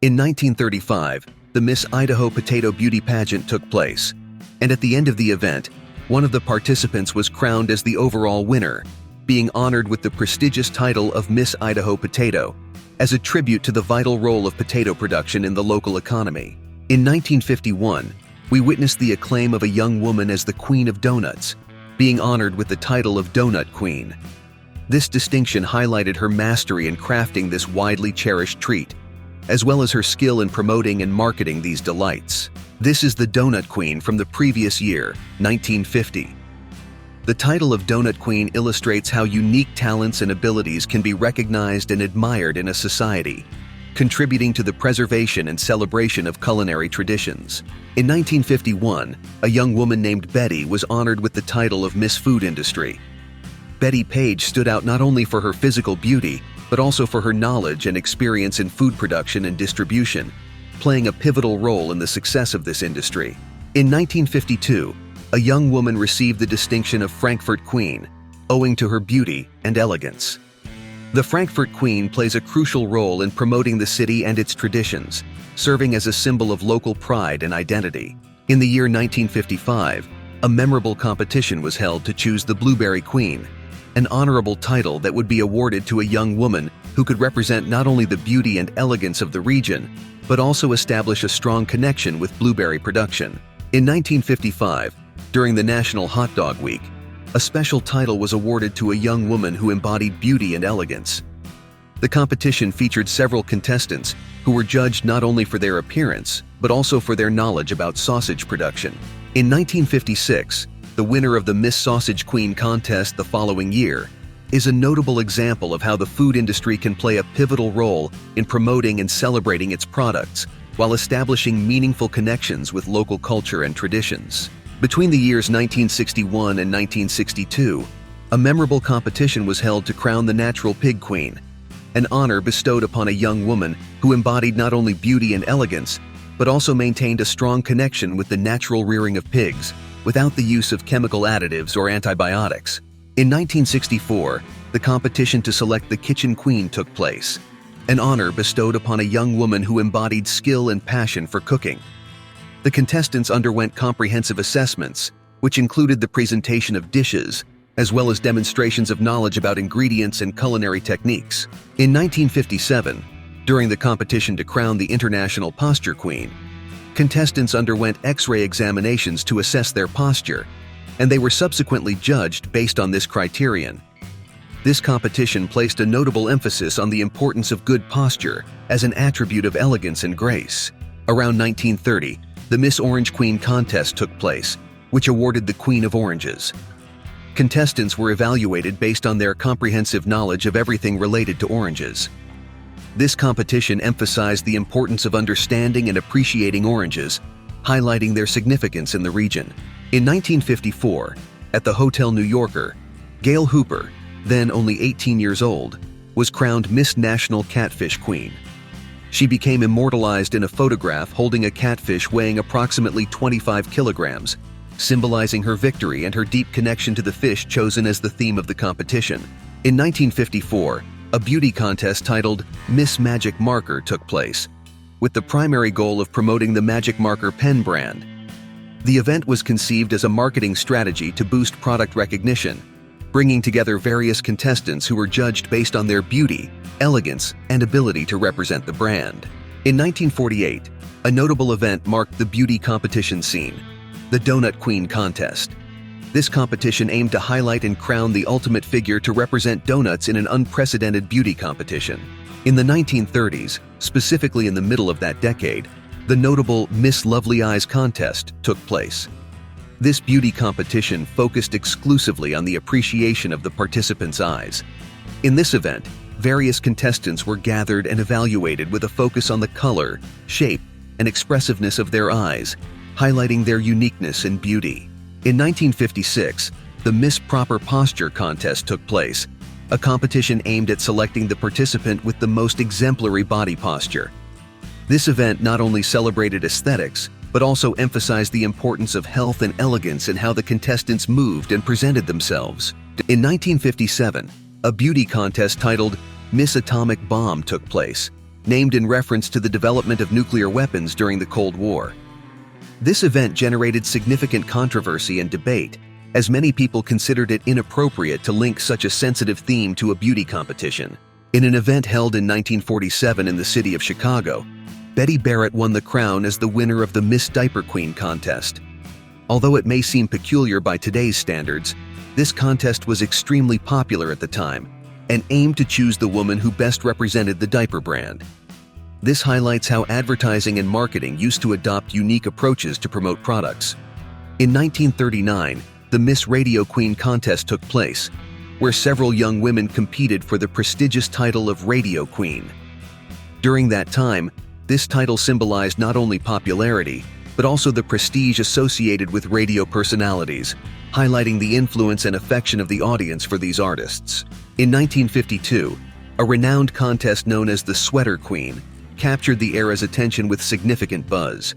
In 1935, the Miss Idaho Potato Beauty Pageant took place, and at the end of the event, one of the participants was crowned as the overall winner, being honored with the prestigious title of Miss Idaho Potato, as a tribute to the vital role of potato production in the local economy. In 1951, we witnessed the acclaim of a young woman as the Queen of Donuts, being honored with the title of Donut Queen. This distinction highlighted her mastery in crafting this widely cherished treat, as well as her skill in promoting and marketing these delights. This is the Donut Queen from the previous year, 1950. The title of Donut Queen illustrates how unique talents and abilities can be recognized and admired in a society, contributing to the preservation and celebration of culinary traditions. In 1951, a young woman named Betty was honored with the title of Miss Food Industry. Betty Page stood out not only for her physical beauty, but also for her knowledge and experience in food production and distribution, playing a pivotal role in the success of this industry. In 1952, a young woman received the distinction of Frankfurt Queen, owing to her beauty and elegance. The Frankfurt Queen plays a crucial role in promoting the city and its traditions, serving as a symbol of local pride and identity. In the year 1955, a memorable competition was held to choose the Blueberry Queen, an honorable title that would be awarded to a young woman who could represent not only the beauty and elegance of the region, but also establish a strong connection with blueberry production. In 1955, during the National Hot Dog Week, a special title was awarded to a young woman who embodied beauty and elegance. The competition featured several contestants who were judged not only for their appearance, but also for their knowledge about sausage production. In 1956, the winner of the Miss Sausage Queen contest the following year is a notable example of how the food industry can play a pivotal role in promoting and celebrating its products while establishing meaningful connections with local culture and traditions. Between the years 1961 and 1962, a memorable competition was held to crown the Natural Pig Queen, an honor bestowed upon a young woman who embodied not only beauty and elegance, but also maintained a strong connection with the natural rearing of pigs without the use of chemical additives or antibiotics. In 1964, the competition to select the Kitchen Queen took place, an honor bestowed upon a young woman who embodied skill and passion for cooking. The contestants underwent comprehensive assessments, which included the presentation of dishes, as well as demonstrations of knowledge about ingredients and culinary techniques. In 1957, during the competition to crown the International Posture Queen, contestants underwent X-ray examinations to assess their posture, and they were subsequently judged based on this criterion. This competition placed a notable emphasis on the importance of good posture as an attribute of elegance and grace. Around 1930, the Miss Orange Queen contest took place, which awarded the Queen of Oranges. Contestants were evaluated based on their comprehensive knowledge of everything related to oranges. This competition emphasized the importance of understanding and appreciating oranges, highlighting their significance in the region. In 1954, at the Hotel New Yorker, Gail Hooper, then only 18 years old, was crowned Miss National Catfish Queen. She became immortalized in a photograph holding a catfish weighing approximately 25 kilograms, symbolizing her victory and her deep connection to the fish chosen as the theme of the competition. In 1954, a beauty contest titled Miss Magic Marker took place, with the primary goal of promoting the Magic Marker pen brand. The event was conceived as a marketing strategy to boost product recognition, bringing together various contestants who were judged based on their beauty, elegance, and ability to represent the brand. In 1948, a notable event marked the beauty competition scene, the Donut Queen contest. This competition aimed to highlight and crown the ultimate figure to represent donuts in an unprecedented beauty competition. In the 1930s, specifically in the middle of that decade, the notable Miss Lovely Eyes contest took place. This beauty competition focused exclusively on the appreciation of the participants' eyes. In this event, various contestants were gathered and evaluated with a focus on the color, shape, and expressiveness of their eyes, highlighting their uniqueness and beauty. In 1956, the Miss Proper Posture contest took place, a competition aimed at selecting the participant with the most exemplary body posture. This event not only celebrated aesthetics, but also emphasized the importance of health and elegance in how the contestants moved and presented themselves. In 1957, a beauty contest titled Miss Atomic Bomb took place, named in reference to the development of nuclear weapons during the Cold War. This event generated significant controversy and debate, as many people considered it inappropriate to link such a sensitive theme to a beauty competition. In an event held in 1947 in the city of Chicago, Betty Barrett won the crown as the winner of the Miss Diaper Queen contest. Although it may seem peculiar by today's standards, this contest was extremely popular at the time and aimed to choose the woman who best represented the diaper brand. This highlights how advertising and marketing used to adopt unique approaches to promote products. In 1939, the Miss Radio Queen contest took place, where several young women competed for the prestigious title of Radio Queen. During that time, this title symbolized not only popularity, but also the prestige associated with radio personalities, highlighting the influence and affection of the audience for these artists. In 1952, a renowned contest known as the Sweater Queen captured the era's attention with significant buzz.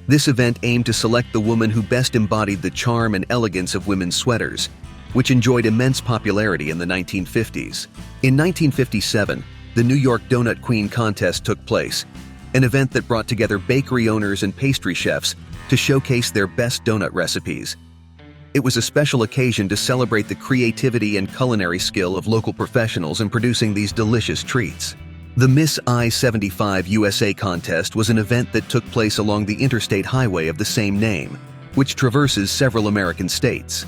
This event aimed to select the woman who best embodied the charm and elegance of women's sweaters, which enjoyed immense popularity in the 1950s. In 1957, the New York Donut Queen contest took place, an event that brought together bakery owners and pastry chefs to showcase their best donut recipes. It was a special occasion to celebrate the creativity and culinary skill of local professionals in producing these delicious treats. The Miss I-75 USA contest was an event that took place along the interstate highway of the same name, which traverses several American states.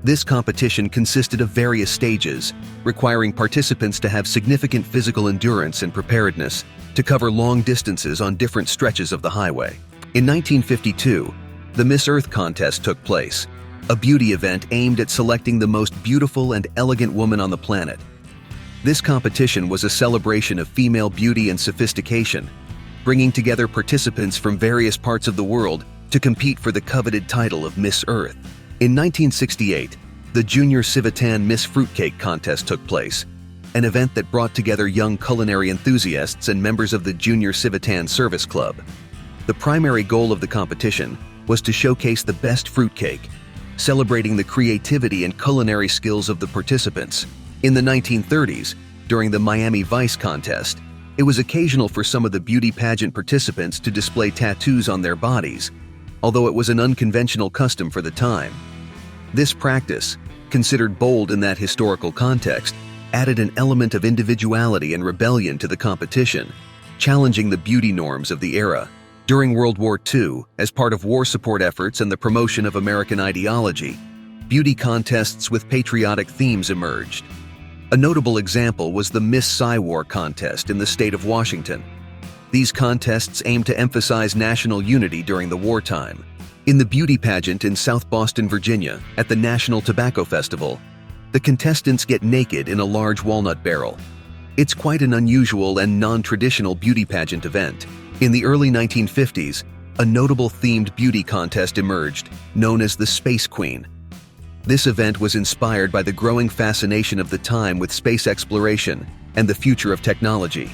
This competition consisted of various stages, requiring participants to have significant physical endurance and preparedness to cover long distances on different stretches of the highway. In 1952, the Miss Earth contest took place, a beauty event aimed at selecting the most beautiful and elegant woman on the planet. This competition was a celebration of female beauty and sophistication, bringing together participants from various parts of the world to compete for the coveted title of Miss Earth. In 1968, the Junior Civitan Miss Fruitcake contest took place, an event that brought together young culinary enthusiasts and members of the Junior Civitan Service Club. The primary goal of the competition was to showcase the best fruitcake, celebrating the creativity and culinary skills of the participants. In the 1930s, during the Miami Vice contest, it was occasional for some of the beauty pageant participants to display tattoos on their bodies, although it was an unconventional custom for the time. This practice, considered bold in that historical context, added an element of individuality and rebellion to the competition, challenging the beauty norms of the era. During World War II, as part of war support efforts and the promotion of American ideology, beauty contests with patriotic themes emerged. A notable example was the Miss Sci-War contest in the state of Washington. These contests aimed to emphasize national unity during the wartime. In the beauty pageant in South Boston, Virginia, at the National Tobacco Festival, the contestants get naked in a large walnut barrel. It's quite an unusual and non-traditional beauty pageant event. In the early 1950s, a notable themed beauty contest emerged, known as the Space Queen. This event was inspired by the growing fascination of the time with space exploration and the future of technology.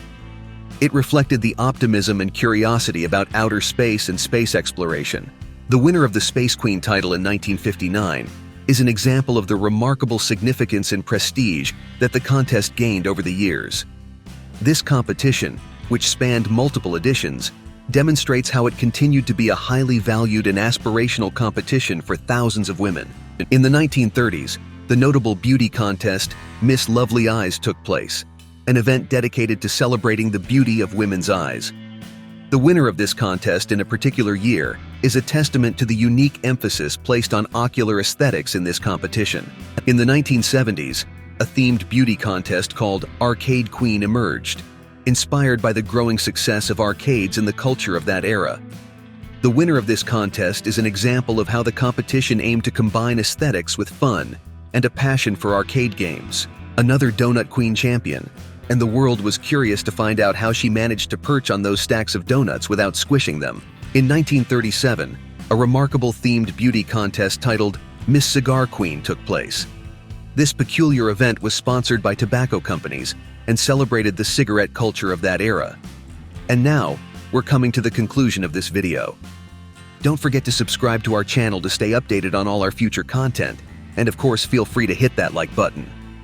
It reflected the optimism and curiosity about outer space and space exploration. The winner of the Space Queen title in 1959 is an example of the remarkable significance and prestige that the contest gained over the years. This competition, which spanned multiple editions, demonstrates how it continued to be a highly valued and aspirational competition for thousands of women. In the 1930s, the notable beauty contest Miss Lovely Eyes took place, an event dedicated to celebrating the beauty of women's eyes. The winner of this contest in a particular year is a testament to the unique emphasis placed on ocular aesthetics in this competition. In the 1970s, a themed beauty contest called Arcade Queen emerged, inspired by the growing success of arcades in the culture of that era. The winner of this contest is an example of how the competition aimed to combine aesthetics with fun and a passion for arcade games. Another Donut Queen champion, and the world was curious to find out how she managed to perch on those stacks of donuts without squishing them. In 1937, a remarkable themed beauty contest titled Miss Cigar Queen took place. This peculiar event was sponsored by tobacco companies and celebrated the cigarette culture of that era. And now, we're coming to the conclusion of this video. Don't forget to subscribe to our channel to stay updated on all our future content, and of course feel free to hit that like button.